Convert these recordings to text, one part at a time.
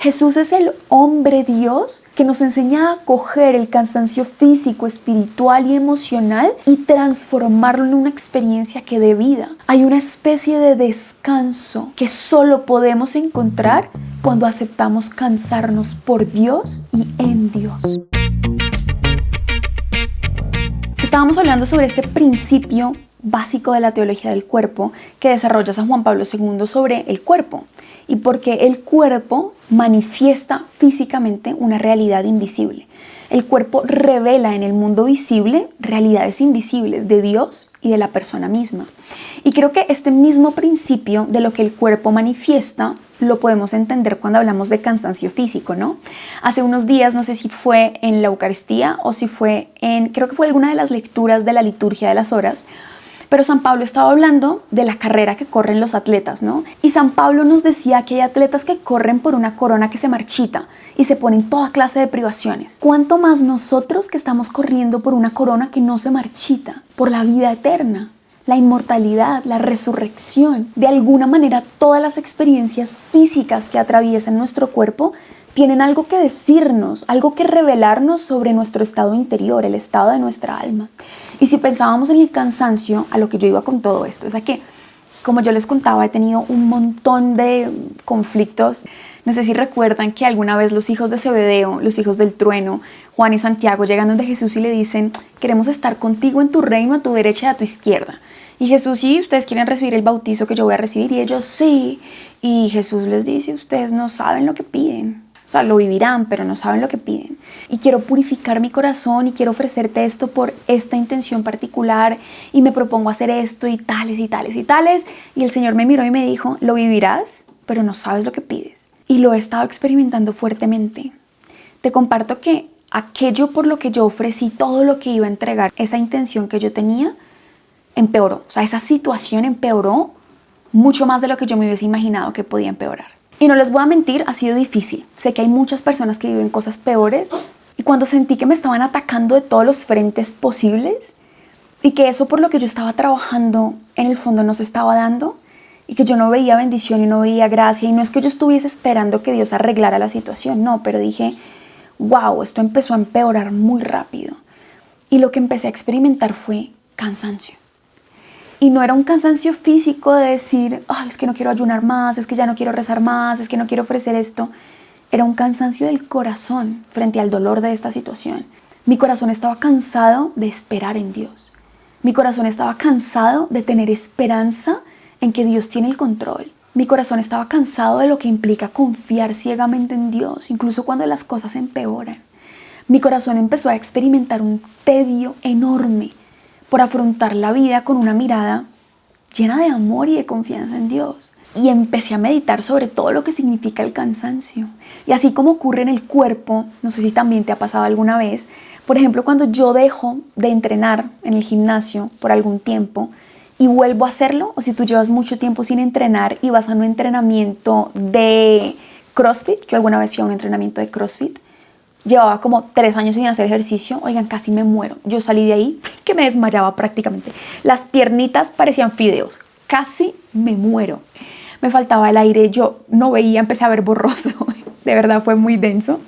Jesús es el hombre Dios que nos enseña a coger el cansancio físico, espiritual y emocional y transformarlo en una experiencia que dé vida. Hay una especie de descanso que solo podemos encontrar cuando aceptamos cansarnos por Dios y en Dios. Estábamos hablando sobre este principio básico de la teología del cuerpo que desarrolla San Juan Pablo II sobre el cuerpo y porque el cuerpo manifiesta físicamente una realidad invisible. El cuerpo revela en el mundo visible realidades invisibles de Dios y de la persona misma. Y creo que este mismo principio de lo que el cuerpo manifiesta lo podemos entender cuando hablamos de cansancio físico, ¿no? Hace unos días, no sé si fue en la Eucaristía o si fue creo que fue alguna de las lecturas de la liturgia de las horas, pero San Pablo estaba hablando de la carrera que corren los atletas, ¿no? Y San Pablo nos decía que hay atletas que corren por una corona que se marchita y se ponen toda clase de privaciones. ¿Cuánto más nosotros que estamos corriendo por una corona que no se marchita, por la vida eterna? La inmortalidad, la resurrección. De alguna manera, todas las experiencias físicas que atraviesan nuestro cuerpo tienen algo que decirnos, algo que revelarnos sobre nuestro estado interior, el estado de nuestra alma. Y si pensábamos en el cansancio, a lo que yo iba con todo esto, es a que, como yo les contaba, he tenido un montón de conflictos. No sé si recuerdan que alguna vez los hijos de Zebedeo, los hijos del trueno, Juan y Santiago, llegan donde Jesús y le dicen: queremos estar contigo en tu reino, a tu derecha y a tu izquierda. Y Jesús: sí, ustedes quieren recibir el bautizo que yo voy a recibir. Y ellos: sí. Y Jesús les dice: ustedes no saben lo que piden. O sea, lo vivirán, pero no saben lo que piden. Y quiero purificar mi corazón y quiero ofrecerte esto por esta intención particular y me propongo hacer esto y tales y tales y tales. Y el Señor me miró y me dijo: lo vivirás, pero no sabes lo que pides. Y lo he estado experimentando fuertemente. Te comparto que aquello por lo que yo ofrecí todo lo que iba a entregar, esa intención que yo tenía, empeoró. O sea, esa situación empeoró mucho más de lo que yo me hubiese imaginado que podía empeorar. Y no les voy a mentir, ha sido difícil. Sé que hay muchas personas que viven cosas peores y cuando sentí que me estaban atacando de todos los frentes posibles y que eso por lo que yo estaba trabajando en el fondo no se estaba dando y que yo no veía bendición y no veía gracia y no es que yo estuviese esperando que Dios arreglara la situación, no, pero dije: wow, esto empezó a empeorar muy rápido. Y lo que empecé a experimentar fue cansancio. Y no era un cansancio físico de decir: ay, es que no quiero ayunar más, es que ya no quiero rezar más, es que no quiero ofrecer esto. Era un cansancio del corazón frente al dolor de esta situación. Mi corazón estaba cansado de esperar en Dios. Mi corazón estaba cansado de tener esperanza en que Dios tiene el control. Mi corazón estaba cansado de lo que implica confiar ciegamente en Dios, incluso cuando las cosas empeoran. Mi corazón empezó a experimentar un tedio enorme por afrontar la vida con una mirada llena de amor y de confianza en Dios. Y empecé a meditar sobre todo lo que significa el cansancio. Y así como ocurre en el cuerpo, no sé si también te ha pasado alguna vez, por ejemplo, cuando yo dejo de entrenar en el gimnasio por algún tiempo y vuelvo a hacerlo, o si tú llevas mucho tiempo sin entrenar y vas a un entrenamiento de CrossFit, yo alguna vez fui a un entrenamiento de CrossFit, llevaba como 3 años sin hacer ejercicio, oigan, casi me muero. Yo salí de ahí que me desmayaba prácticamente. Las piernitas parecían fideos, casi me muero. Me faltaba el aire, yo no veía, empecé a ver borroso. De verdad fue muy denso.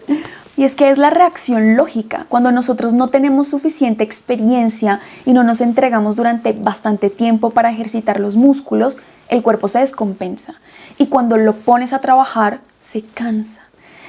Y es que es la reacción lógica. Cuando nosotros no tenemos suficiente experiencia y no nos entregamos durante bastante tiempo para ejercitar los músculos, el cuerpo se descompensa. Y cuando lo pones a trabajar, se cansa.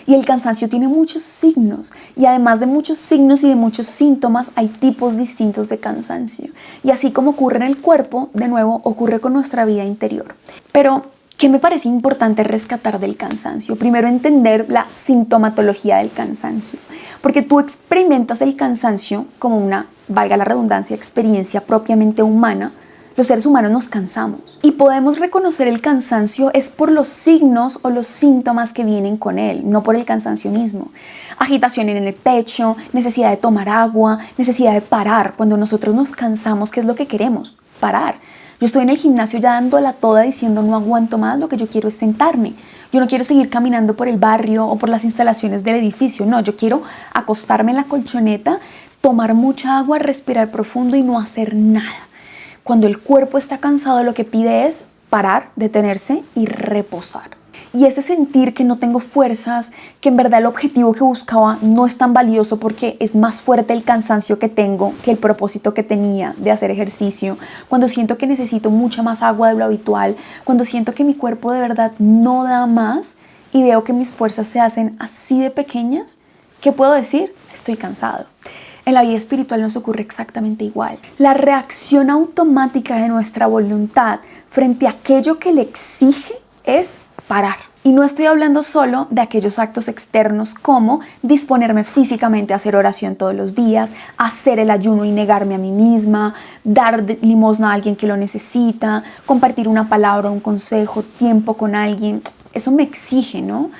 Y el cansancio tiene muchos signos y además de muchos signos y de muchos síntomas hay tipos distintos de cansancio. Y así como ocurre en el cuerpo, de nuevo ocurre con nuestra vida interior. Pero, ¿qué me parece importante rescatar del cansancio? Primero, entender la sintomatología del cansancio. Porque tú experimentas el cansancio como una, valga la redundancia, experiencia propiamente humana. Los seres humanos nos cansamos y podemos reconocer el cansancio es por los signos o los síntomas que vienen con él, no por el cansancio mismo. Agitación en el pecho, necesidad de tomar agua, necesidad de parar. Cuando nosotros nos cansamos, ¿qué es lo que queremos? Parar. Yo estoy en el gimnasio ya dándola toda diciendo: no aguanto más, lo que yo quiero es sentarme. Yo no quiero seguir caminando por el barrio o por las instalaciones del edificio. No, yo quiero acostarme en la colchoneta, tomar mucha agua, respirar profundo y no hacer nada. Cuando el cuerpo está cansado, lo que pide es parar, detenerse y reposar. Y ese sentir que no tengo fuerzas, que en verdad el objetivo que buscaba no es tan valioso porque es más fuerte el cansancio que tengo que el propósito que tenía de hacer ejercicio, cuando siento que necesito mucha más agua de lo habitual, cuando siento que mi cuerpo de verdad no da más y veo que mis fuerzas se hacen así de pequeñas, ¿qué puedo decir? Estoy cansado. En la vida espiritual nos ocurre exactamente igual. La reacción automática de nuestra voluntad frente a aquello que le exige es parar. Y no estoy hablando solo de aquellos actos externos como disponerme físicamente a hacer oración todos los días, hacer el ayuno y negarme a mí misma, dar limosna a alguien que lo necesita, compartir una palabra, un consejo, tiempo con alguien. Eso me exige, ¿no?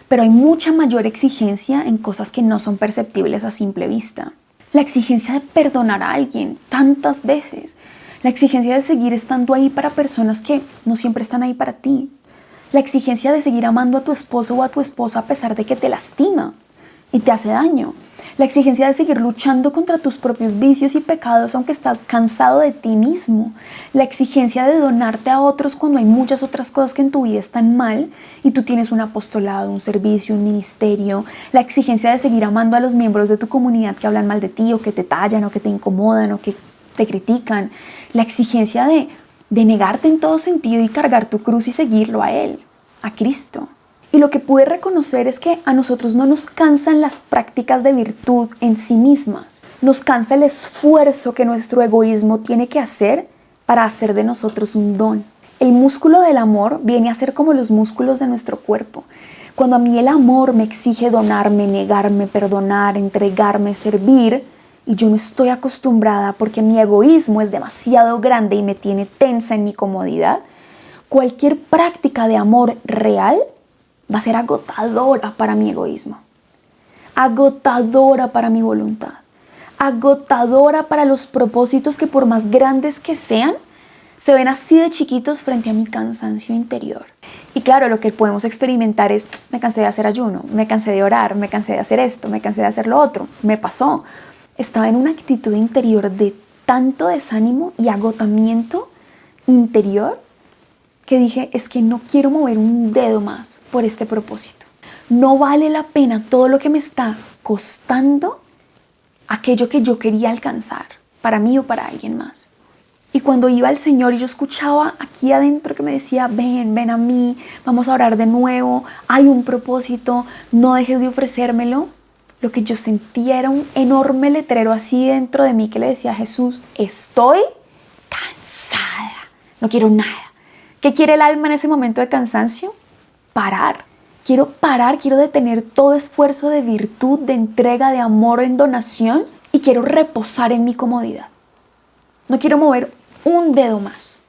Pero hay mucha mayor exigencia en cosas que no son perceptibles a simple vista. La exigencia de perdonar a alguien tantas veces. La exigencia de seguir estando ahí para personas que no siempre están ahí para ti. La exigencia de seguir amando a tu esposo o a tu esposa a pesar de que te lastima y te hace daño. La exigencia de seguir luchando contra tus propios vicios y pecados aunque estás cansado de ti mismo. La exigencia de donarte a otros cuando hay muchas otras cosas que en tu vida están mal y tú tienes un apostolado, un servicio, un ministerio. La exigencia de seguir amando a los miembros de tu comunidad que hablan mal de ti o que te tallan o que te incomodan o que te critican. La exigencia de negarte en todo sentido y cargar tu cruz y seguirlo a Él, a Cristo. Y lo que pude reconocer es que a nosotros no nos cansan las prácticas de virtud en sí mismas. Nos cansa el esfuerzo que nuestro egoísmo tiene que hacer para hacer de nosotros un don. El músculo del amor viene a ser como los músculos de nuestro cuerpo. Cuando a mí el amor me exige donarme, negarme, perdonar, entregarme, servir, y yo no estoy acostumbrada porque mi egoísmo es demasiado grande y me tiene tensa en mi comodidad, cualquier práctica de amor real va a ser agotadora para mi egoísmo, agotadora para mi voluntad, agotadora para los propósitos que por más grandes que sean, se ven así de chiquitos frente a mi cansancio interior. Y claro, lo que podemos experimentar es, me cansé de hacer ayuno, me cansé de orar, me cansé de hacer esto, me cansé de hacer lo otro, me pasó. Estaba en una actitud interior de tanto desánimo y agotamiento interior que dije, es que no quiero mover un dedo más por este propósito. No vale la pena todo lo que me está costando aquello que yo quería alcanzar, para mí o para alguien más. Y cuando iba al Señor y yo escuchaba aquí adentro que me decía, ven a mí, vamos a orar de nuevo, hay un propósito, no dejes de ofrecérmelo. Lo que yo sentía era un enorme letrero así dentro de mí que le decía a Jesús, estoy cansada, no quiero nada. ¿Qué quiere el alma en ese momento de cansancio? Parar. Quiero parar, quiero detener todo esfuerzo de virtud, de entrega, de amor en donación y quiero reposar en mi comodidad. No quiero mover un dedo más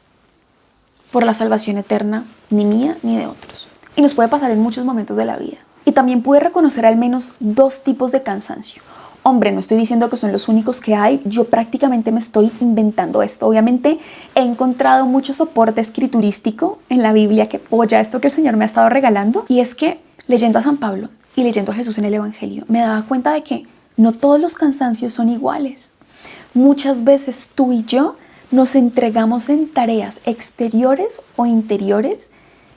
por la salvación eterna, ni mía ni de otros. Y nos puede pasar en muchos momentos de la vida. Y también pude reconocer al menos dos tipos de cansancio. Hombre, no estoy diciendo que son los únicos que hay, yo prácticamente me estoy inventando esto. Obviamente he encontrado mucho soporte escriturístico en la Biblia que apoya esto que el Señor me ha estado regalando. Y es que leyendo a San Pablo y leyendo a Jesús en el Evangelio, me daba cuenta de que no todos los cansancios son iguales. Muchas veces tú y yo nos entregamos en tareas exteriores o interiores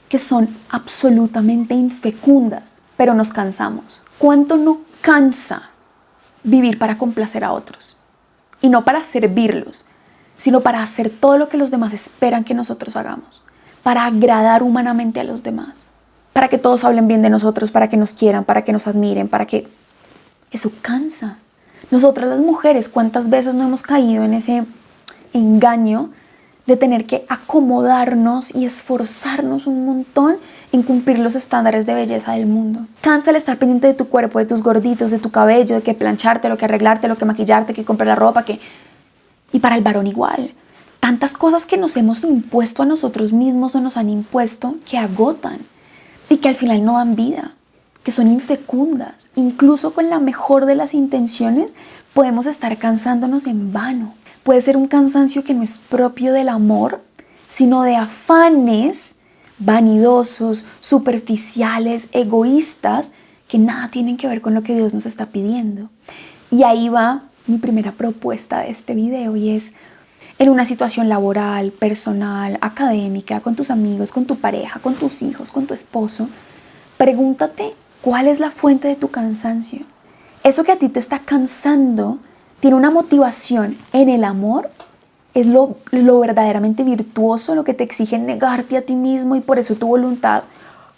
que son absolutamente infecundas, pero nos cansamos. ¿Cuánto no cansa vivir para complacer a otros? Y no para servirlos, sino para hacer todo lo que los demás esperan que nosotros hagamos, para agradar humanamente a los demás, para que todos hablen bien de nosotros, para que nos quieran, para que nos admiren, para que... Eso cansa. Nosotras las mujeres, ¿cuántas veces no hemos caído en ese engaño de tener que acomodarnos y esforzarnos un montón en cumplir los estándares de belleza del mundo? Cansa el estar pendiente de tu cuerpo, de tus gorditos, de tu cabello, de que plancharte, lo que arreglarte, lo que maquillarte, que comprar la ropa, que... Y para el varón igual. Tantas cosas que nos hemos impuesto a nosotros mismos o nos han impuesto que agotan y que al final no dan vida, que son infecundas. Incluso con la mejor de las intenciones podemos estar cansándonos en vano. Puede ser un cansancio que no es propio del amor, sino de afanes vanidosos, superficiales, egoístas, que nada tienen que ver con lo que Dios nos está pidiendo. Y ahí va mi primera propuesta de este video y es, en una situación laboral, personal, académica, con tus amigos, con tu pareja, con tus hijos, con tu esposo, pregúntate cuál es la fuente de tu cansancio. Eso que a ti te está cansando tiene una motivación en el amor, es lo verdaderamente virtuoso, lo que te exige negarte a ti mismo y por eso tu voluntad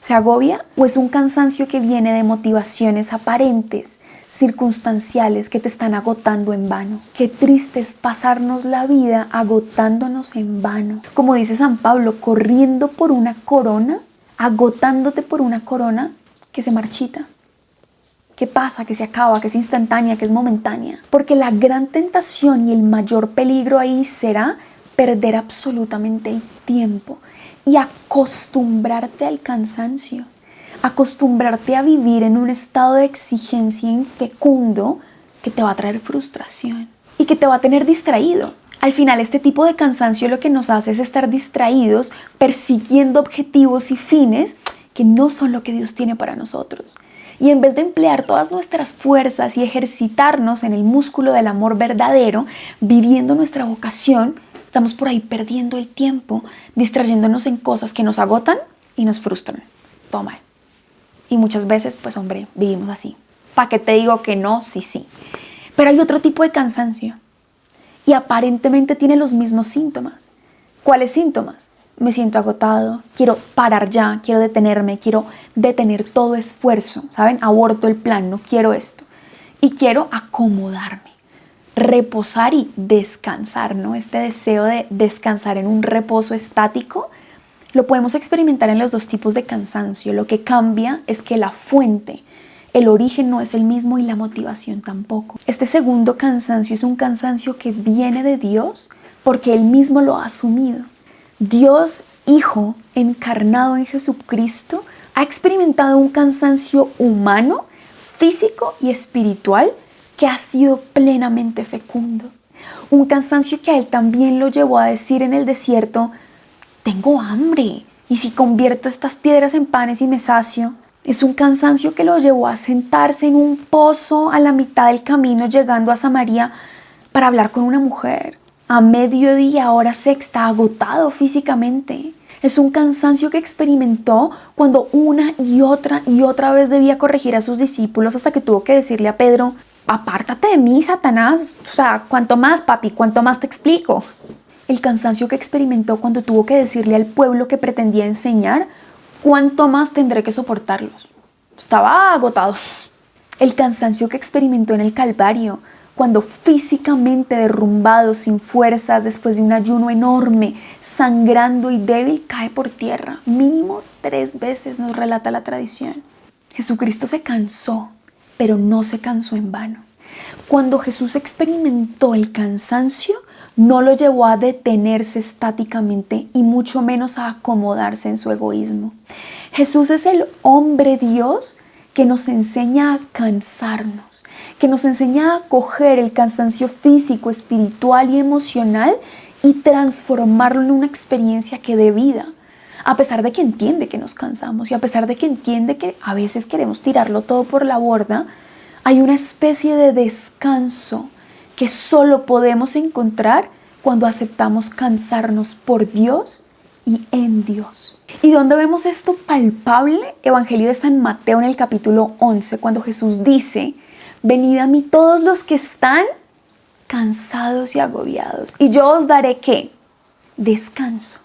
se agobia, o es un cansancio que viene de motivaciones aparentes, circunstanciales que te están agotando en vano. Qué triste es pasarnos la vida agotándonos en vano. Como dice San Pablo, corriendo por una corona, agotándote por una corona que se marchita. ¿Qué pasa? Que se acaba, que es instantánea, que es momentánea. Porque la gran tentación y el mayor peligro ahí será perder absolutamente el tiempo y acostumbrarte al cansancio, acostumbrarte a vivir en un estado de exigencia infecundo que te va a traer frustración y que te va a tener distraído. Al final, este tipo de cansancio lo que nos hace es estar distraídos, persiguiendo objetivos y fines que no son lo que Dios tiene para nosotros. Y en vez de emplear todas nuestras fuerzas y ejercitarnos en el músculo del amor verdadero, viviendo nuestra vocación, estamos por ahí perdiendo el tiempo, distrayéndonos en cosas que nos agotan y nos frustran. Todo mal. Y muchas veces, pues hombre, vivimos así. ¿Para qué te digo que no? Sí, sí. Pero hay otro tipo de cansancio y aparentemente tiene los mismos síntomas. ¿Cuáles síntomas? Me siento agotado, quiero parar ya, quiero detenerme, quiero detener todo esfuerzo, ¿saben? Aborto el plan, no quiero esto. Y quiero acomodarme, reposar y descansar, ¿no? Este deseo de descansar en un reposo estático lo podemos experimentar en los dos tipos de cansancio. Lo que cambia es que la fuente, el origen no es el mismo y la motivación tampoco. Este segundo cansancio es un cansancio que viene de Dios porque Él mismo lo ha asumido. Dios, Hijo, encarnado en Jesucristo, ha experimentado un cansancio humano, físico y espiritual que ha sido plenamente fecundo. Un cansancio que a Él también lo llevó a decir en el desierto, tengo hambre, y si convierto estas piedras en panes y me sacio. Es un cansancio que lo llevó a sentarse en un pozo a la mitad del camino llegando a Samaria para hablar con una mujer. A mediodía, hora sexta, agotado físicamente. Es un cansancio que experimentó cuando una y otra vez debía corregir a sus discípulos hasta que tuvo que decirle a Pedro, apártate de mí, Satanás. O sea, ¿cuánto más, papi? ¿Cuánto más te explico? El cansancio que experimentó cuando tuvo que decirle al pueblo que pretendía enseñar, ¿cuánto más tendré que soportarlos? Estaba agotado. El cansancio que experimentó en el Calvario, cuando físicamente derrumbado, sin fuerzas, después de un ayuno enorme, sangrando y débil, cae por tierra. Mínimo 3 veces nos relata la tradición. Jesucristo se cansó, pero no se cansó en vano. Cuando Jesús experimentó el cansancio, no lo llevó a detenerse estáticamente y mucho menos a acomodarse en su egoísmo. Jesús es el hombre Dios que nos enseña a cansarnos, que nos enseña a coger el cansancio físico, espiritual y emocional y transformarlo en una experiencia que dé vida. A pesar de que entiende que nos cansamos y a pesar de que entiende que a veces queremos tirarlo todo por la borda, hay una especie de descanso que solo podemos encontrar cuando aceptamos cansarnos por Dios y en Dios. ¿Y dónde vemos esto palpable? Evangelio de San Mateo en el capítulo 11, cuando Jesús dice, venid a mí todos los que están cansados y agobiados, y yo os daré ¿qué? Descanso.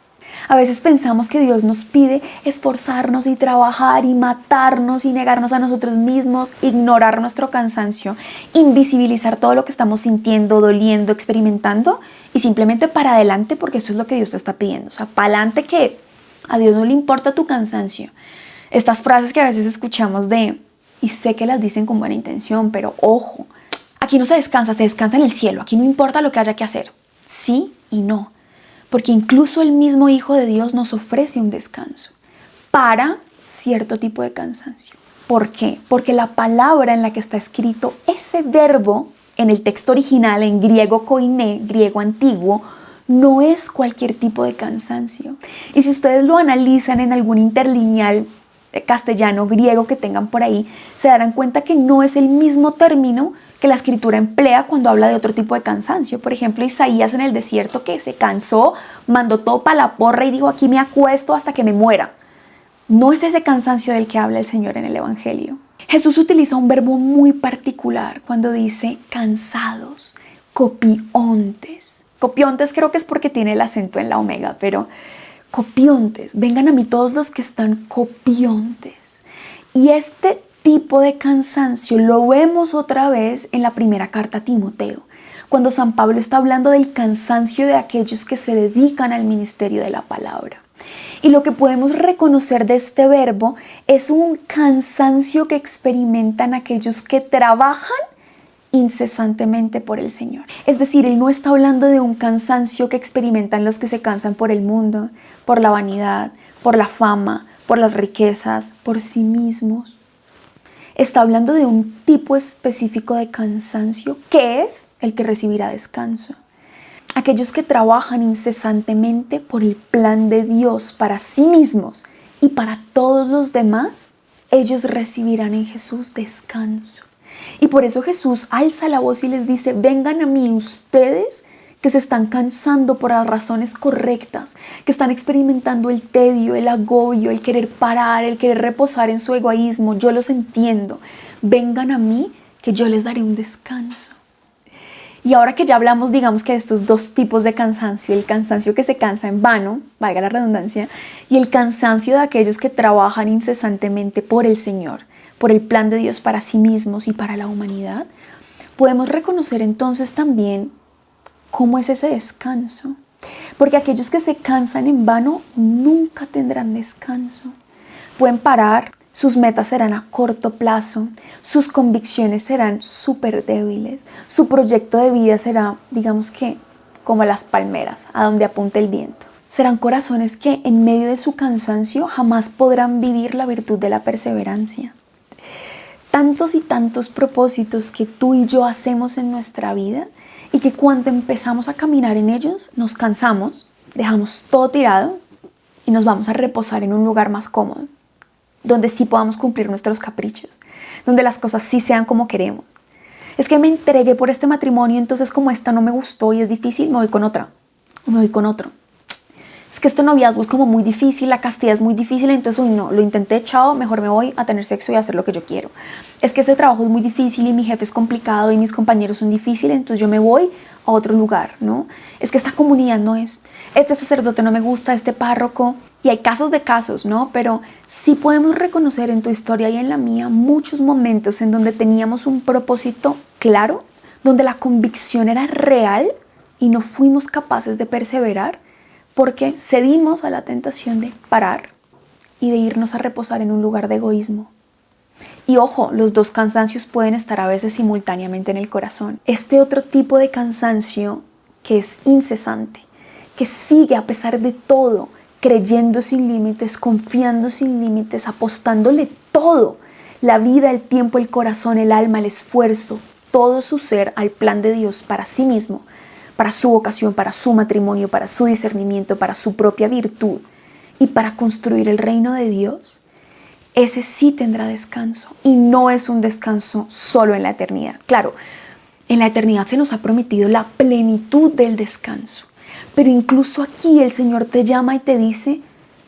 A veces pensamos que Dios nos pide esforzarnos y trabajar y matarnos y negarnos a nosotros mismos, ignorar nuestro cansancio, invisibilizar todo lo que estamos sintiendo, doliendo, experimentando y simplemente para adelante porque eso es lo que Dios te está pidiendo. O sea, para adelante que a Dios no le importa tu cansancio. Estas frases que a veces escuchamos y sé que las dicen con buena intención, pero ojo, aquí no se descansa en el cielo, aquí no importa lo que haya que hacer. Sí y no. Porque incluso el mismo Hijo de Dios nos ofrece un descanso para cierto tipo de cansancio. ¿Por qué? Porque la palabra en la que está escrito ese verbo en el texto original, en griego koiné, griego antiguo, no es cualquier tipo de cansancio. Y si ustedes lo analizan en algún interlineal castellano, griego que tengan por ahí, se darán cuenta que no es el mismo término que la escritura emplea cuando habla de otro tipo de cansancio. Por ejemplo, Isaías en el desierto, que se cansó, mandó todo para la porra y dijo: aquí me acuesto hasta que me muera. No es ese cansancio del que habla el Señor en el Evangelio. Jesús utiliza un verbo muy particular cuando dice cansados, copiontes. Copiontes creo que es porque tiene el acento en la omega, pero copiontes, vengan a mí todos los que están copiontes. Y este tipo de cansancio lo vemos otra vez en la primera carta a Timoteo, cuando San Pablo está hablando del cansancio de aquellos que se dedican al ministerio de la palabra. Y lo que podemos reconocer de este verbo es un cansancio que experimentan aquellos que trabajan incesantemente por el Señor. Es decir, Él no está hablando de un cansancio que experimentan los que se cansan por el mundo, por la vanidad, por la fama, por las riquezas, por sí mismos. Está hablando de un tipo específico de cansancio que es el que recibirá descanso. Aquellos que trabajan incesantemente por el plan de Dios para sí mismos y para todos los demás, ellos recibirán en Jesús descanso. Y por eso Jesús alza la voz y les dice: vengan a mí ustedes que se están cansando por las razones correctas, que están experimentando el tedio, el agobio, el querer parar, el querer reposar en su egoísmo. Yo los entiendo. Vengan a mí que yo les daré un descanso. Y ahora que ya hablamos, digamos que de estos dos tipos de cansancio, el cansancio que se cansa en vano, valga la redundancia, y el cansancio de aquellos que trabajan incesantemente por el Señor, por el plan de Dios para sí mismos y para la humanidad, podemos reconocer entonces también cómo es ese descanso. Porque aquellos que se cansan en vano nunca tendrán descanso. Pueden parar, sus metas serán a corto plazo, sus convicciones serán súper débiles, su proyecto de vida será, digamos que, como las palmeras, a donde apunte el viento. Serán corazones que en medio de su cansancio jamás podrán vivir la virtud de la perseverancia. Tantos y tantos propósitos que tú y yo hacemos en nuestra vida y que cuando empezamos a caminar en ellos nos cansamos, dejamos todo tirado y nos vamos a reposar en un lugar más cómodo, donde sí podamos cumplir nuestros caprichos, donde las cosas sí sean como queremos. Es que me entregué por este matrimonio, entonces como esta no me gustó y es difícil, me voy con otra o me voy con otro. Es que este noviazgo es como muy difícil, la castidad es muy difícil, entonces uy, no, lo intenté, chao, mejor me voy a tener sexo y a hacer lo que yo quiero. Es que este trabajo es muy difícil y mi jefe es complicado y mis compañeros son difíciles, entonces yo me voy a otro lugar, ¿no? Es que esta comunidad no es, este sacerdote no me gusta, este párroco. Y hay casos de casos, ¿no? Pero sí podemos reconocer en tu historia y en la mía muchos momentos en donde teníamos un propósito claro, donde la convicción era real y no fuimos capaces de perseverar porque cedimos a la tentación de parar y de irnos a reposar en un lugar de egoísmo. Y ojo, los dos cansancios pueden estar a veces simultáneamente en el corazón. Este otro tipo de cansancio que es incesante, que sigue a pesar de todo, creyendo sin límites, confiando sin límites, apostándole todo, la vida, el tiempo, el corazón, el alma, el esfuerzo, todo su ser al plan de Dios para sí mismo, para su vocación, para su matrimonio, para su discernimiento, para su propia virtud y para construir el reino de Dios, ese sí tendrá descanso y no es un descanso solo en la eternidad. Claro, en la eternidad se nos ha prometido la plenitud del descanso. Pero incluso aquí el Señor te llama y te dice: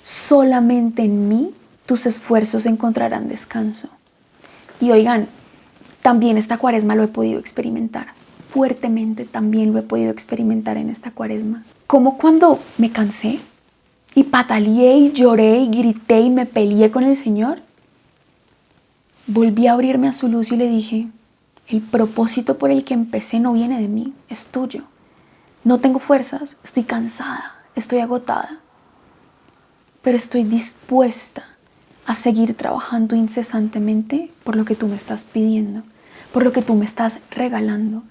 solamente en mí tus esfuerzos encontrarán descanso. Y oigan, también esta cuaresma lo he podido experimentar. Fuertemente también lo he podido experimentar en esta cuaresma. Como cuando me cansé y pataleé y lloré y grité y me peleé con el Señor, volví a abrirme a su luz y le dije: el propósito por el que empecé no viene de mí, es tuyo. No tengo fuerzas, estoy cansada, estoy agotada, pero estoy dispuesta a seguir trabajando incesantemente por lo que tú me estás pidiendo, por lo que tú me estás regalando.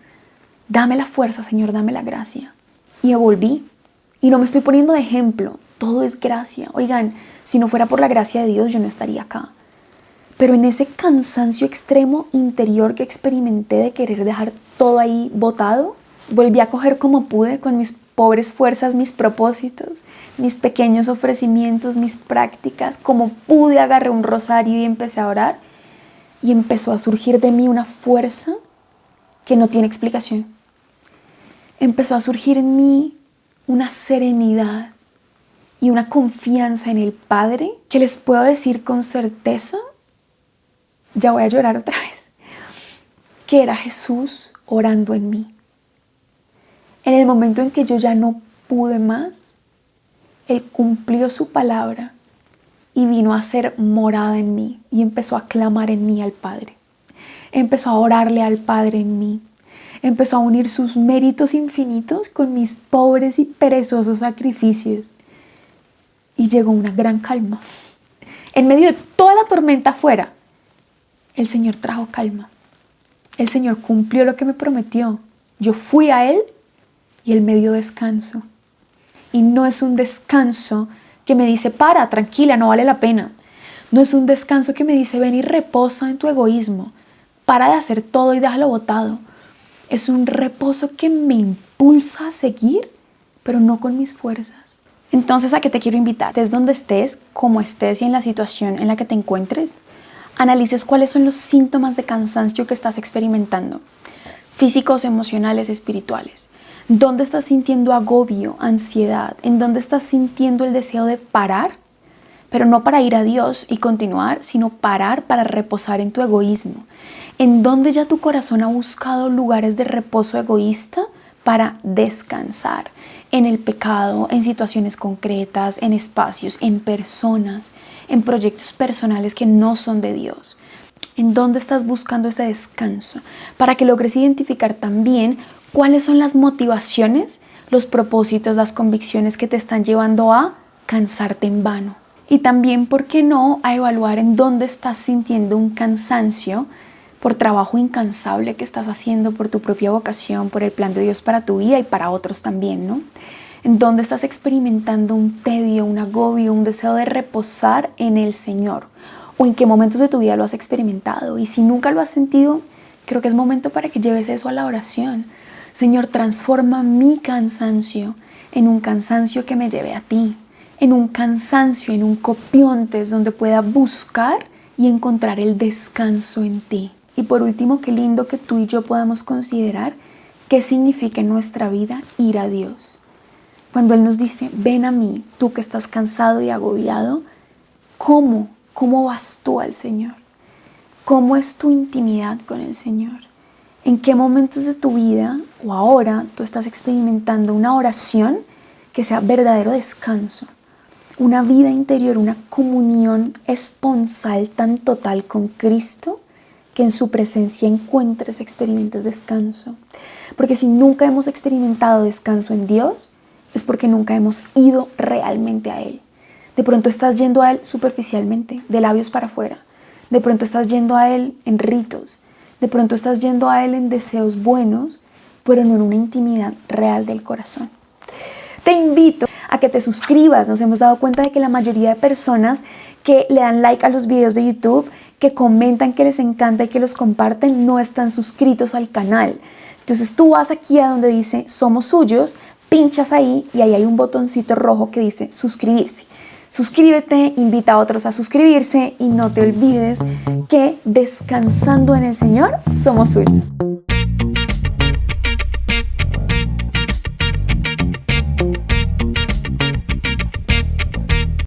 Dame la fuerza, Señor, dame la gracia. Y volví. Y no me estoy poniendo de ejemplo, todo es gracia. Oigan, si no fuera por la gracia de Dios, yo no estaría acá. Pero en ese cansancio extremo interior que experimenté de querer dejar todo ahí botado, volví a coger como pude con mis pobres fuerzas, mis propósitos, mis pequeños ofrecimientos, mis prácticas. Como pude, agarré un rosario y empecé a orar. Y empezó a surgir de mí una fuerza que no tiene explicación. Empezó a surgir en mí una serenidad y una confianza en el Padre que les puedo decir con certeza, ya voy a llorar otra vez, que era Jesús orando en mí. En el momento en que yo ya no pude más, Él cumplió su palabra y vino a ser morada en mí y empezó a clamar en mí al Padre. Empezó a orarle al Padre en mí. Empezó a unir sus méritos infinitos con mis pobres y perezosos sacrificios. Y llegó una gran calma. En medio de toda la tormenta afuera, el Señor trajo calma. El Señor cumplió lo que me prometió. Yo fui a Él y Él me dio descanso. Y no es un descanso que me dice, para, tranquila, no vale la pena. No es un descanso que me dice, ven y reposa en tu egoísmo. Para de hacer todo y déjalo botado. Es un reposo que me impulsa a seguir, pero no con mis fuerzas. Entonces, ¿a qué te quiero invitar? Estés donde estés, como estés y en la situación en la que te encuentres, analices cuáles son los síntomas de cansancio que estás experimentando, físicos, emocionales, espirituales. ¿Dónde estás sintiendo agobio, ansiedad? ¿En dónde estás sintiendo el deseo de parar? Pero no para ir a Dios y continuar, sino parar para reposar en tu egoísmo. ¿En dónde ya tu corazón ha buscado lugares de reposo egoísta para descansar? En el pecado, en situaciones concretas, en espacios, en personas, en proyectos personales que no son de Dios. ¿En dónde estás buscando ese descanso? Para que logres identificar también cuáles son las motivaciones, los propósitos, las convicciones que te están llevando a cansarte en vano. Y también, ¿por qué no?, a evaluar en dónde estás sintiendo un cansancio por trabajo incansable que estás haciendo, por tu propia vocación, por el plan de Dios para tu vida y para otros también, ¿no? En dónde estás experimentando un tedio, un agobio, un deseo de reposar en el Señor. O en qué momentos de tu vida lo has experimentado. Y si nunca lo has sentido, creo que es momento para que lleves eso a la oración. Señor, transforma mi cansancio en un cansancio que me lleve a ti. En un cansancio, en un copiontes donde pueda buscar y encontrar el descanso en ti. Y por último, qué lindo que tú y yo podamos considerar qué significa en nuestra vida ir a Dios. Cuando Él nos dice, ven a mí, tú que estás cansado y agobiado, ¿cómo vas tú al Señor? ¿Cómo es tu intimidad con el Señor? ¿En qué momentos de tu vida o ahora tú estás experimentando una oración que sea verdadero descanso? Una vida interior, una comunión esponsal tan total con Cristo, que en su presencia encuentres, experimentes descanso. Porque si nunca hemos experimentado descanso en Dios, es porque nunca hemos ido realmente a Él. De pronto estás yendo a Él superficialmente, de labios para afuera. De pronto estás yendo a Él en ritos. De pronto estás yendo a Él en deseos buenos, pero no en una intimidad real del corazón. Te invito a que te suscribas. Nos hemos dado cuenta de que la mayoría de personas que le dan like a los videos de YouTube, que comentan que les encanta y que los comparten, no están suscritos al canal. Entonces tú vas aquí a donde dice Somos Suyos, pinchas ahí y ahí hay un botoncito rojo que dice suscribirse. Suscríbete, invita a otros a suscribirse y no te olvides que descansando en el Señor somos suyos.